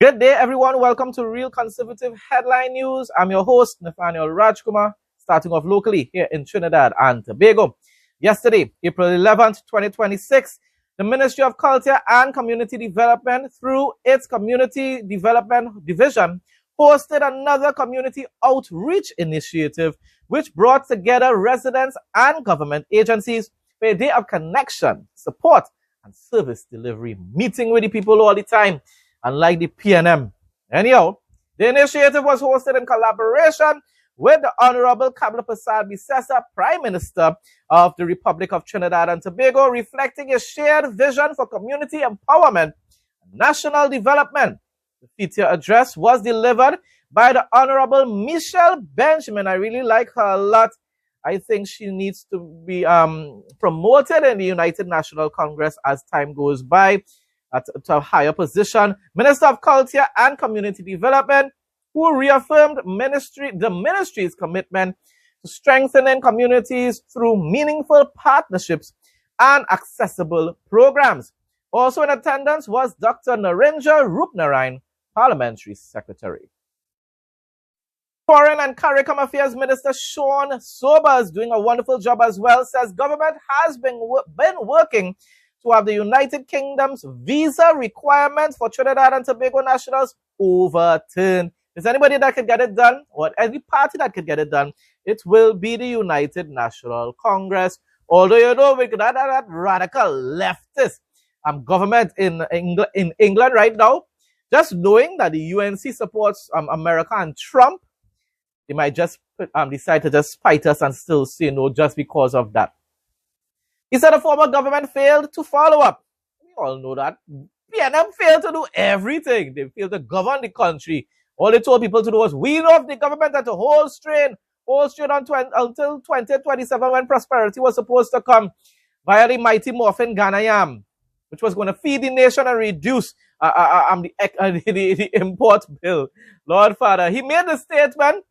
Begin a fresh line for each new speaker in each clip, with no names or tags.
Good day, everyone. Welcome to Real Conservative Headline News. I'm your host, Nathaniel Rajkumar, starting off locally here in Trinidad and Tobago. Yesterday, April 11th, 2026, the Ministry of Culture and Community Development, through its Community Development Division, hosted another community outreach initiative which brought together residents and government agencies for a day of connection, support, and service delivery, meeting with the people all the time, unlike the PNM. Anyhow, the initiative was hosted in collaboration with the Honorable Kamala Prasad Bisesa, Prime Minister of the Republic of Trinidad and Tobago, reflecting a shared vision for community empowerment and national development. The feature address was delivered by the Honorable Michelle Benjamin. I really like her a lot. I think she needs to be promoted in the United National Congress as time goes by to a higher position. Minister of Culture and Community Development, who reaffirmed the ministry's commitment to strengthening communities through meaningful partnerships and accessible programs. Also in attendance was Dr. Narendra Rupnarayan, Parliamentary Secretary. Foreign and CARICOM Affairs Minister Sean Sobers, doing a wonderful job as well, says government has been working to have the United Kingdom's visa requirements for Trinidad and Tobago nationals overturned. If there's anybody that could get it done, or any party that could get it done, it will be the United National Congress. Although, you know, we could have that radical leftist government in England right now, just knowing that the UNC supports America and Trump, they might just decide to just fight us and still say no just because of that. He said the former government failed to follow up. We all know that. PNM failed to do everything. They failed to govern the country. All they told people to do was wean off the government at a whole strain until 2027, when prosperity was supposed to come via the mighty Morphin Ghanayam, which was going to feed the nation and reduce the import bill. Lord Father, he made the statement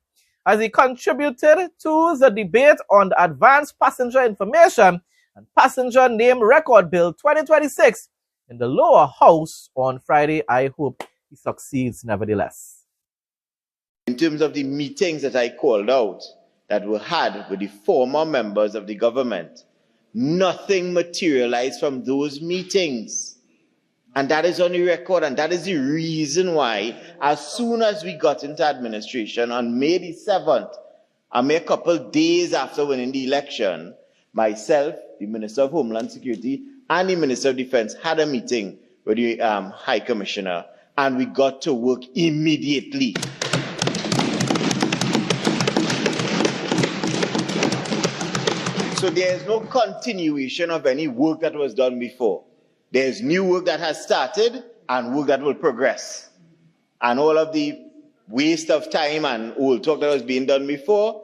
as he contributed to the debate on the Advanced Passenger Information and Passenger Name Record Bill 2026 in the lower house on Friday. I hope he succeeds nevertheless.
In terms of the meetings that I called out that were had with the former members of the government, nothing materialized from those meetings. And that is on the record, and that is the reason why, as soon as we got into administration on May the 7th, a mere couple days after winning the election, myself, the Minister of Homeland Security, and the Minister of Defense had a meeting with the High Commissioner, and we got to work immediately. So there is no continuation of any work that was done before. There is new work that has started and work that will progress. And all of the waste of time and old talk that was being done before,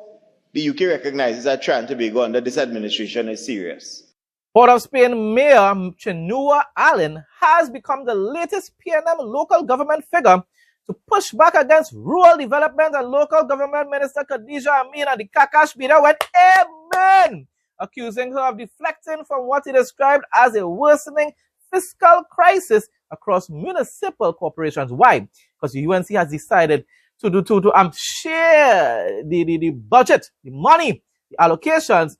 the UK recognizes that Trinidad and Tobago under this administration is serious.
Port of Spain Mayor Chinua Allen has become the latest PNM local government figure to push back against rural development, and local government minister Khadija Amin and the Kakash Bida went amen, accusing her of deflecting from what he described as a worsening fiscal crisis across municipal corporations. Why? Because the UNC has decided to share the budget, the money, the allocations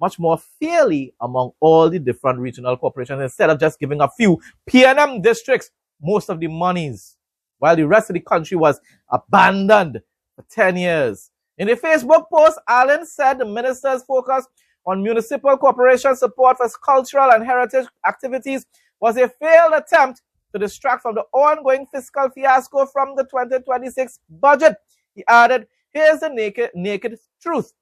much more fairly among all the different regional corporations, instead of just giving a few PNM districts most of the monies, while the rest of the country was abandoned for 10 years. In a Facebook post, Allen said the minister's focus on municipal corporation support for cultural and heritage activities was a failed attempt to distract from the ongoing fiscal fiasco from the 2026 budget. He added, here's the naked truth.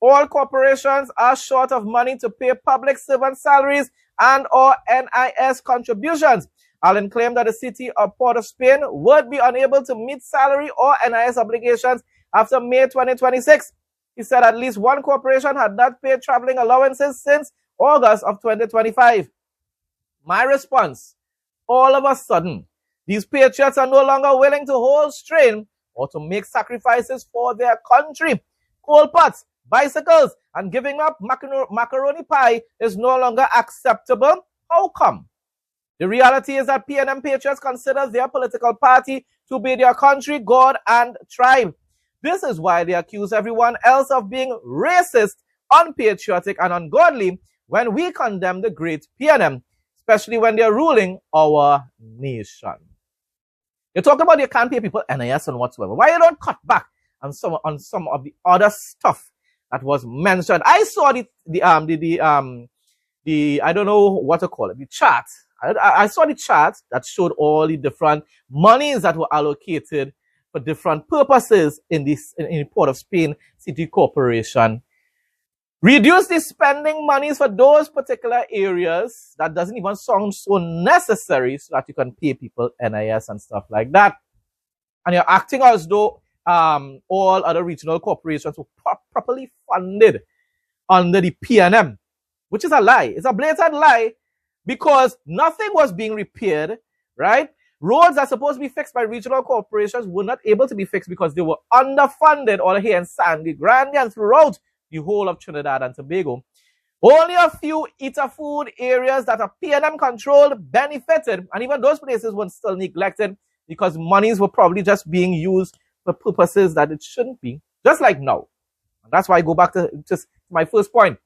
All corporations are short of money to pay public servant salaries and or NIS contributions. Allen claimed that the city of Port of Spain would be unable to meet salary or NIS obligations after May 2026. He said at least one corporation had not paid traveling allowances since August of 2025. My response, all of a sudden, these patriots are no longer willing to hold strain or to make sacrifices for their country. Coal pots, bicycles, and giving up macaroni pie is no longer acceptable. How come? The reality is that PNM patriots consider their political party to be their country, God, and tribe. This is why they accuse everyone else of being racist, unpatriotic, and ungodly when we condemn the great PNM, especially when they're ruling our nation. You talk about you can't pay people NIS and whatsoever. Why you don't cut back on some of the other stuff that was mentioned? I saw the I don't know what to call it, the chart. I saw the chart that showed all the different monies that were allocated for different purposes in the Port of Spain City Corporation. Reduce the spending monies for those particular areas that doesn't even sound so necessary so that you can pay people NIS and stuff like that. And you're acting as though all other regional corporations were properly funded under the PNM, which is a lie. It's a blatant lie because nothing was being repaired, right? Roads are supposed to be fixed by regional corporations were not able to be fixed because they were underfunded all here in Sandy Grande and throughout the whole of Trinidad and Tobago. Only a few eater food areas that are PNM controlled benefited, and even those places were still neglected because monies were probably just being used for purposes that it shouldn't be, just like now. And that's why I go back to just my first point.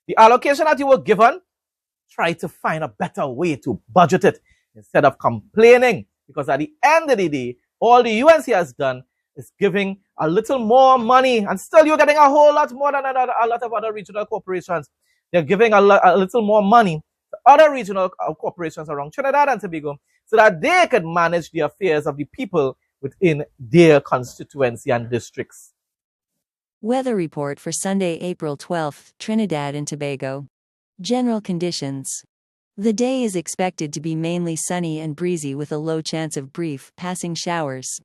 The allocation that you were given, try to find a better way to budget it instead of complaining, because at the end of the day, all the UNC has done is giving a little more money, and still you're getting a whole lot more than a lot of other regional corporations. They're giving a little more money to other regional corporations around Trinidad and Tobago so that they can manage the affairs of the people within their constituency and districts.
Weather report for Sunday, April 12th, Trinidad and Tobago. General conditions. The day is expected to be mainly sunny and breezy with a low chance of brief, passing showers.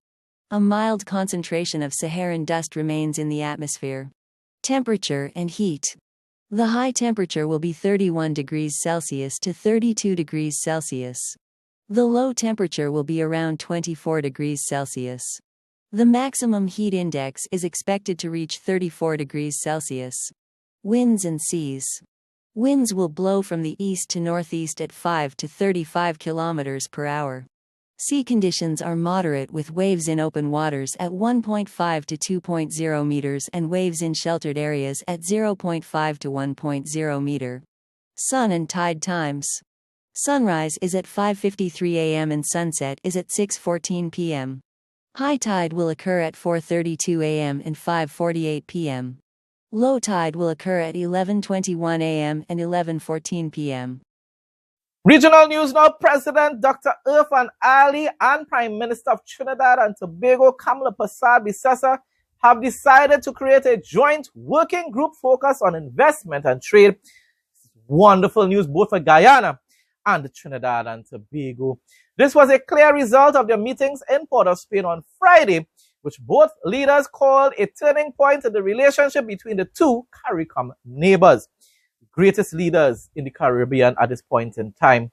A mild concentration of Saharan dust remains in the atmosphere. Temperature and heat. The high temperature will be 31 degrees Celsius to 32 degrees Celsius. The low temperature will be around 24 degrees Celsius. The maximum heat index is expected to reach 34 degrees Celsius. Winds and seas. Winds will blow from the east to northeast at 5 to 35 kilometers per hour. Sea conditions are moderate with waves in open waters at 1.5 to 2.0 meters and waves in sheltered areas at 0.5 to 1.0 meter. Sun and tide times. Sunrise is at 5:53 a.m. and sunset is at 6:14 p.m. High tide will occur at 4:32 a.m. and 5:48 p.m. Low tide will occur at 11:21 a.m. and 11:14 p.m.
Regional news now. President Dr. Irfan Ali and Prime Minister of Trinidad and Tobago, Kamala Persad-Bissessar, have decided to create a joint working group focused on investment and trade. Wonderful news both for Guyana and Trinidad and Tobago. This was a clear result of their meetings in Port of Spain on Friday, which both leaders called a turning point in the relationship between the two CARICOM neighbors, the greatest leaders in the Caribbean at this point in time.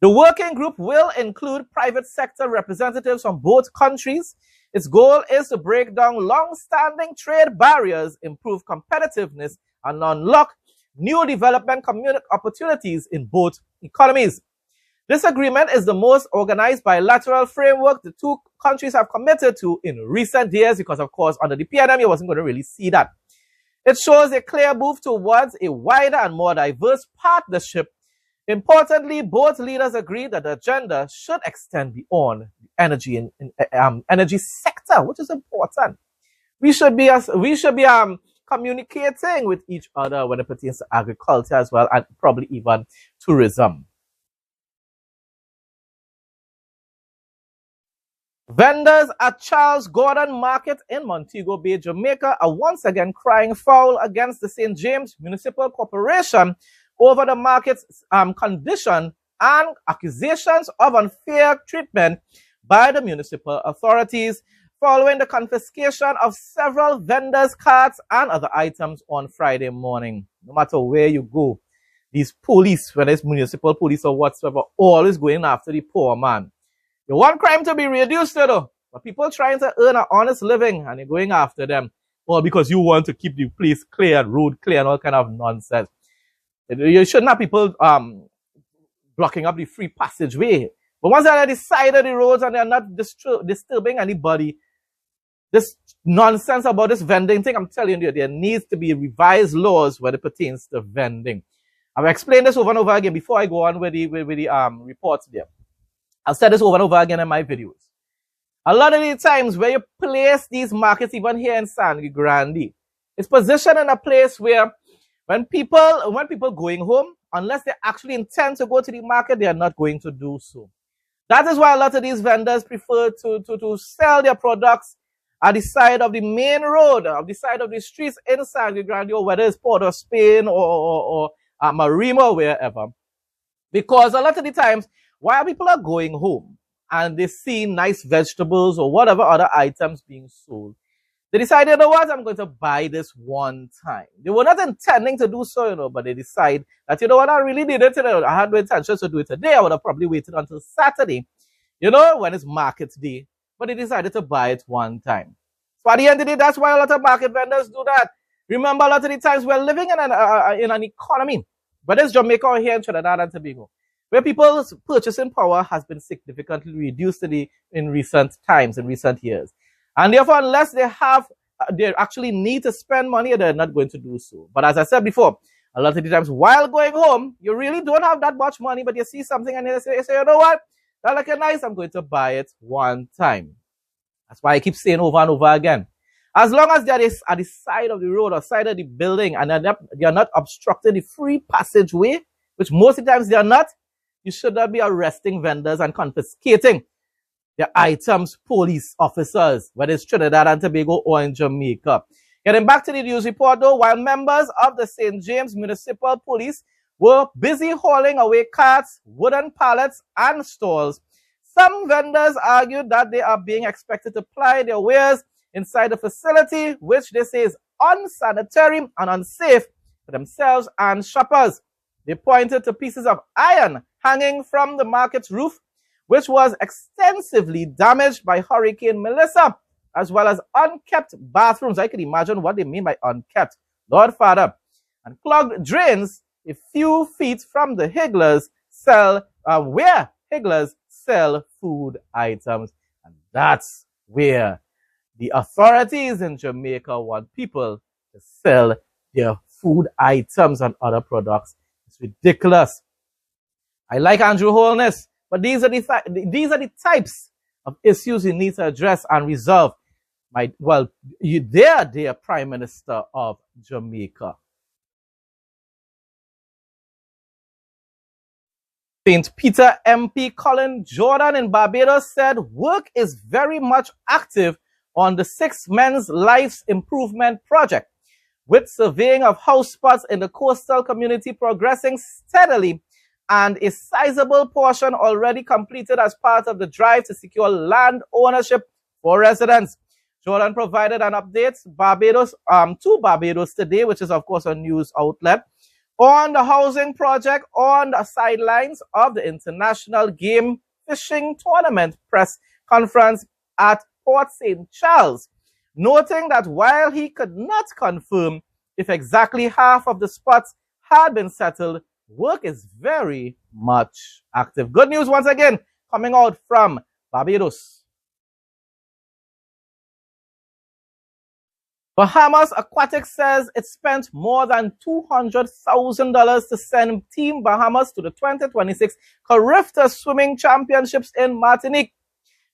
The working group will include private sector representatives from both countries. Its goal is to break down long-standing trade barriers, improve competitiveness, and unlock new development opportunities in both economies. This agreement is the most organized bilateral framework the two countries have committed to in recent years because, of course, under the PNM, you wasn't going to really see that. It shows a clear move towards a wider and more diverse partnership. Importantly, both leaders agree that the agenda should extend beyond the energy sector, which is important. We should be communicating with each other when it pertains to agriculture as well, and probably even tourism. Vendors at Charles Gordon Market in Montego Bay, Jamaica, are once again crying foul against the St. James Municipal Corporation over the market's condition and accusations of unfair treatment by the municipal authorities following the confiscation of several vendors' carts and other items on Friday morning. No matter where you go, these police, whether it's municipal police or whatsoever, always going after the poor man. You want crime to be reduced, though, but people trying to earn an honest living and you're going after them, or because you want to keep the place clear, road clear, and all kind of nonsense. You shouldn't have people blocking up the free passageway. But once they're at the side of the roads and they're not disturbing anybody, this nonsense about this vending thing, I'm telling you, there needs to be revised laws when it pertains to vending. I've explained this over and over again before I go on with the reports there. I've said this over and over again in my videos. A lot of the times where you place these markets, even here in San Grande, it's positioned in a place where when people going home, unless they actually intend to go to the market, they are not going to do so. That is why a lot of these vendors prefer to sell their products at the side of the main road, at the side of the streets in San Grande, or whether it's Port of Spain or Marima or wherever. Because a lot of the times, while people are going home and they see nice vegetables or whatever other items being sold, they decide, you know what, I'm going to buy this one time. They were not intending to do so, but they decide that, you know what, I really need it today. I had no intention to do it today. I would have probably waited until Saturday, when it's market day. But they decided to buy it one time. So at the end of the day, that's why a lot of market vendors do that. Remember, a lot of the times we're living in an economy, whether it's Jamaica or here in Trinidad and Tobago, where people's purchasing power has been significantly reduced in recent times, in recent years. And therefore, unless they actually need to spend money, they're not going to do so. But as I said before, a lot of the times while going home, you really don't have that much money, but you see something and you say, you know what? That looks nice, I'm going to buy it one time. That's why I keep saying over and over again. As long as they're at the side of the road or side of the building and they're not obstructing the free passageway, which most of the times they're not, you should not be arresting vendors and confiscating their items, police officers, whether it's Trinidad and Tobago or in Jamaica. Getting back to the news report though, while members of the St. James Municipal Police were busy hauling away carts, wooden pallets, and stalls, some vendors argued that they are being expected to ply their wares inside the facility, which they say is unsanitary and unsafe for themselves and shoppers. They pointed to pieces of iron hanging from the market's roof, which was extensively damaged by Hurricane Melissa, as well as unkept bathrooms. I can imagine what they mean by unkept. Lord Father. And clogged drains a few feet from the Higglers where Higglers sell food items. And that's where the authorities in Jamaica want people to sell their food items and other products. It's ridiculous. I like Andrew Holness, but these are the types of issues you need to address and resolve. Dear Prime Minister of Jamaica. St. Peter MP Colin Jordan in Barbados said work is very much active on the 6 Men's Lives Improvement Project, with surveying of house spots in the coastal community progressing steadily and a sizable portion already completed as part of the drive to secure land ownership for residents. Jordan provided an update to Barbados Today, which is of course a news outlet, on the housing project on the sidelines of the International Game Fishing Tournament press conference at Port St. Charles, noting that while he could not confirm if exactly half of the spots had been settled, work is very much active. Good news once again coming out from Barbados. Bahamas Aquatics says it spent more than $200,000 to send Team Bahamas to the 2026 Carifta Swimming Championships in Martinique.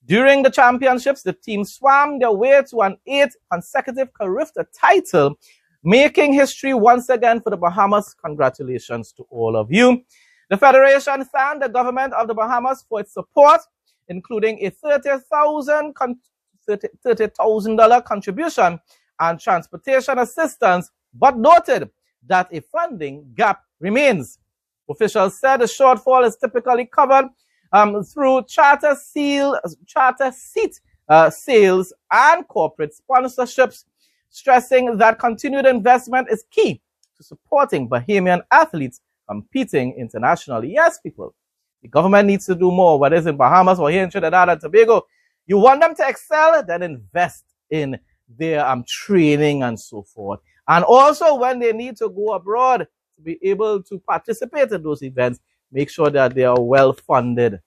During the championships, the team swam their way to an 8th consecutive Carifta title, making history once again for the Bahamas. Congratulations to all of you. The Federation thanked the government of the Bahamas for its support, including a $30,000 contribution and transportation assistance, but noted that a funding gap remains. Officials said the shortfall is typically covered through charter seat sales and corporate sponsorships, stressing that continued investment is key to supporting Bahamian athletes competing internationally. Yes, people, the government needs to do more, whether it's in Bahamas or here in Trinidad and Tobago. You want them to excel, then invest in their training and so forth. And also when they need to go abroad to be able to participate in those events, make sure that they are well funded.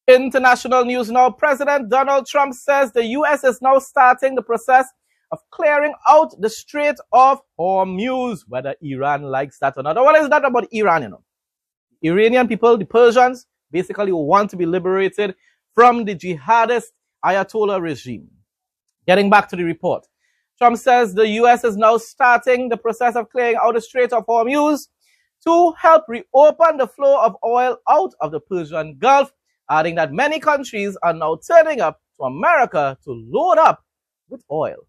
International news now. President Donald Trump says the U.S. is now starting the process of clearing out the Strait of Hormuz, whether Iran likes that or not. Well, it's not about Iran, you know. Iranian people, the Persians, basically want to be liberated from the jihadist Ayatollah regime. Getting back to the report. Trump says the U.S. is now starting the process of clearing out the Strait of Hormuz to help reopen the flow of oil out of the Persian Gulf, adding that many countries are now turning up to America to load up with oil.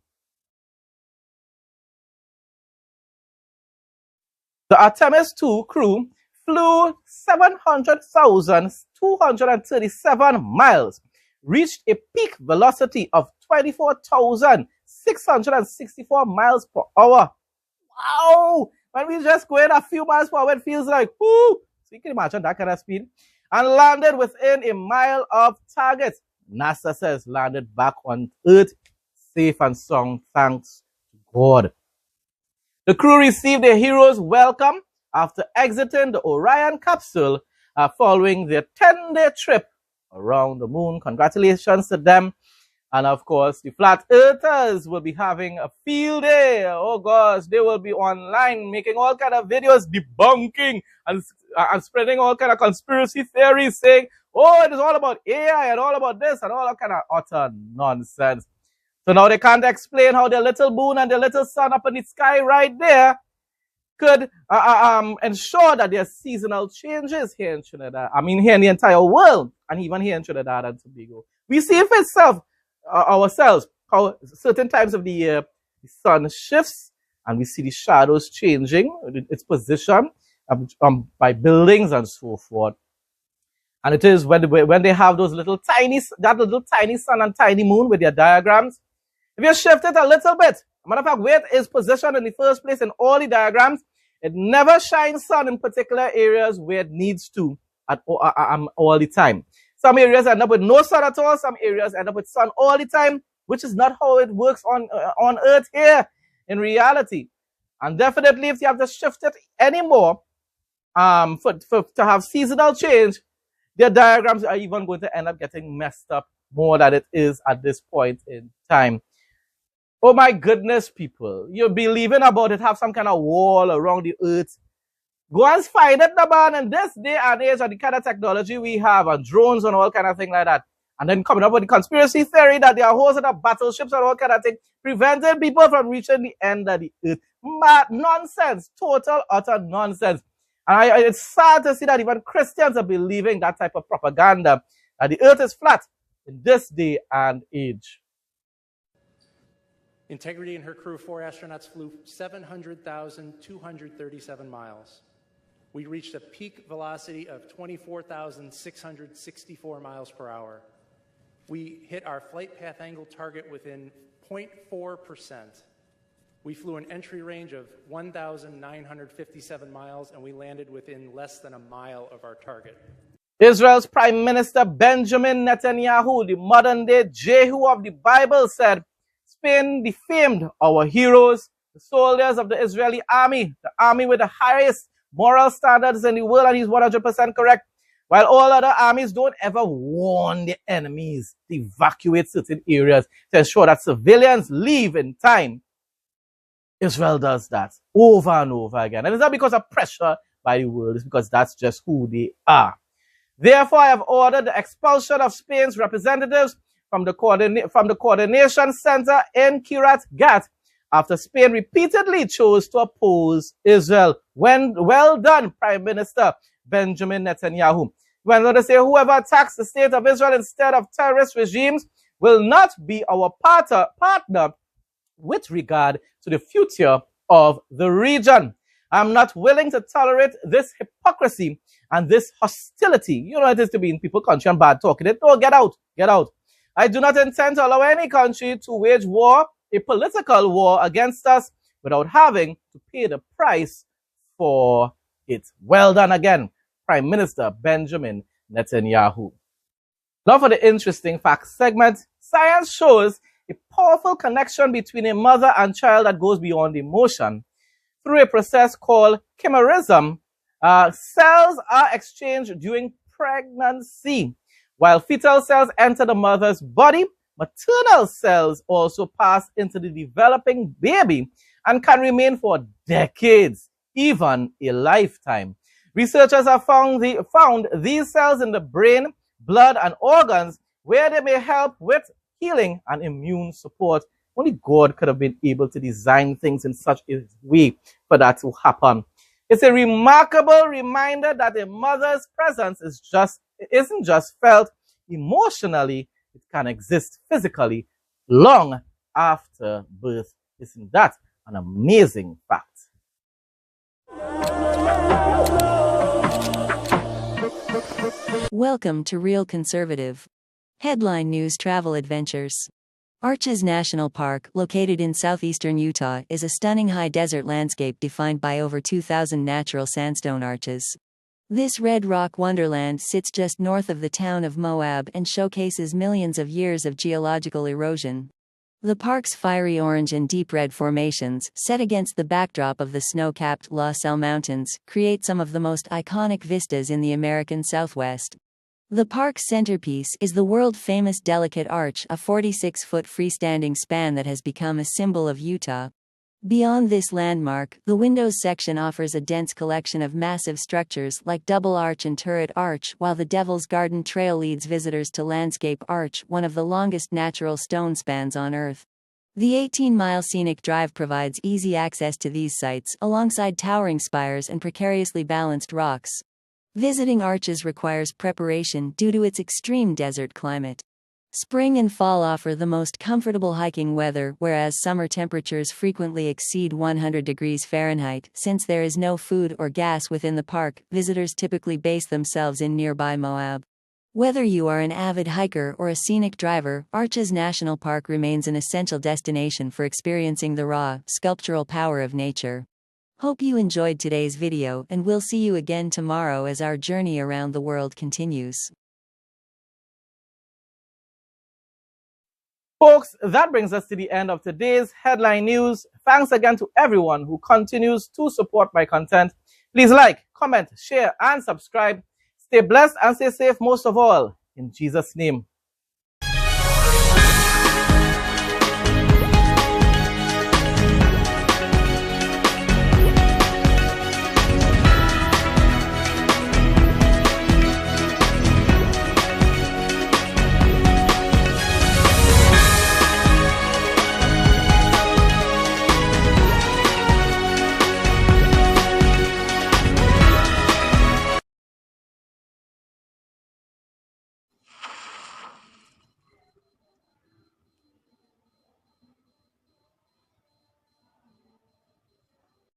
The Artemis II crew flew 700,237 miles, reached a peak velocity of 24,664 miles per hour. Wow! When we just go in a few miles per hour, it feels like, whoo! So you can imagine that kind of speed. And landed within a mile of target. NASA says landed back on Earth, safe and sound, thanks to God. The crew received a hero's welcome after exiting the Orion capsule following their 10-day trip around the moon. Congratulations to them. And of course, the flat earthers will be having a field day. Oh gosh, they will be online making all kind of videos debunking and spreading all kind of conspiracy theories, saying, oh, it is all about AI and all about this and all that kind of utter nonsense. So now they can't explain how their little moon and their little sun up in the sky right there could ensure that there are seasonal changes here in Trinidad. I mean, here in the entire world, and even here in Trinidad and Tobago. We see for itself, ourselves, how certain times of the year the sun shifts and we see the shadows changing its position by buildings and so forth. And it is when they have those little tiny sun and tiny moon with their diagrams. If you shift it a little bit, matter of fact, where it is positioned in the first place in all the diagrams, it never shines sun in particular areas where it needs to at all the time. Some areas end up with no sun at all. Some areas end up with sun all the time, which is not how it works on Earth here in reality. And definitely, if you have to shift it anymore to have seasonal change, their diagrams are even going to end up getting messed up more than it is at this point in time. Oh my goodness, people. You're believing about it, have some kind of wall around the Earth. Go and find it, man. In this day and age, and the kind of technology we have, and drones and all kind of thing like that. And then coming up with the conspiracy theory that there are holes in the battleships and all kind of thing, preventing people from reaching the end of the Earth. Mad nonsense. Total, utter nonsense. And it's sad to see that even Christians are believing that type of propaganda, that the Earth is flat in this day and age.
Integrity and her crew, 4 astronauts, flew 700,237 miles. We reached a peak velocity of 24,664 miles per hour. We hit our flight path angle target within 0.4%. We flew an entry range of 1,957 miles, and we landed within less than a mile of our target.
Israel's Prime Minister Benjamin Netanyahu, the modern-day Jehu of the Bible, said, Spain defamed our heroes, the soldiers of the Israeli army, the army with the highest moral standards in the world, and he's 100% correct. While all other armies don't ever warn their enemies to evacuate certain areas to ensure that civilians leave in time, Israel does that over and over again. And it's not because of pressure by the world, it's because that's just who they are. Therefore, I have ordered the expulsion of Spain's representatives from the coordination center in Kiryat Gat after Spain repeatedly chose to oppose Israel. Well done, Prime Minister Benjamin Netanyahu. Went on to say, whoever attacks the state of Israel instead of terrorist regimes will not be our partner with regard to the future of the region. I'm not willing to tolerate this hypocrisy and this hostility. You know it is to be in people's country and bad talking it. No, get out, get out. I do not intend to allow any country to wage war, a political war against us without having to pay the price for it. Well done again, Prime Minister Benjamin Netanyahu. Now for the interesting facts segment. Science shows a powerful connection between a mother and child that goes beyond emotion through a process called chimerism Cells are exchanged during pregnancy. While fetal cells enter the mother's body, maternal cells also pass into the developing baby and can remain for decades, even a lifetime. Researchers have found these cells in the brain, blood, and organs where they may help with healing and immune support. Only God could have been able to design things in such a way for that to happen. It's a remarkable reminder that a mother's presence isn't just felt emotionally, it can exist physically long after birth. Isn't that an amazing fact?
Welcome to Real Conservative. Headline News Travel Adventures. Arches National Park, located in southeastern Utah, is a stunning high desert landscape defined by over 2,000 natural sandstone arches. This red rock wonderland sits just north of the town of Moab and showcases millions of years of geological erosion. The park's fiery orange and deep red formations, set against the backdrop of the snow-capped La Selle Mountains, create some of the most iconic vistas in the American Southwest. The park's centerpiece is the world-famous Delicate Arch, a 46-foot freestanding span that has become a symbol of Utah. Beyond this landmark, the windows section offers a dense collection of massive structures like Double Arch and Turret Arch, while the Devil's Garden Trail leads visitors to Landscape Arch, one of the longest natural stone spans on Earth. The 18-mile scenic drive provides easy access to these sites, alongside towering spires and precariously balanced rocks. Visiting Arches requires preparation due to its extreme desert climate. Spring and fall offer the most comfortable hiking weather, whereas summer temperatures frequently exceed 100 degrees Fahrenheit. Since there is no food or gas within the park, visitors typically base themselves in nearby Moab. Whether you are an avid hiker or a scenic driver, Arches National Park remains an essential destination for experiencing the raw, sculptural power of nature. Hope you enjoyed today's video, and we'll see you again tomorrow as our journey around the world continues.
Folks, that brings us to the end of today's headline news. Thanks again to everyone who continues to support my content. Please like, comment, share, and subscribe. Stay blessed and stay safe most of all. In Jesus' name.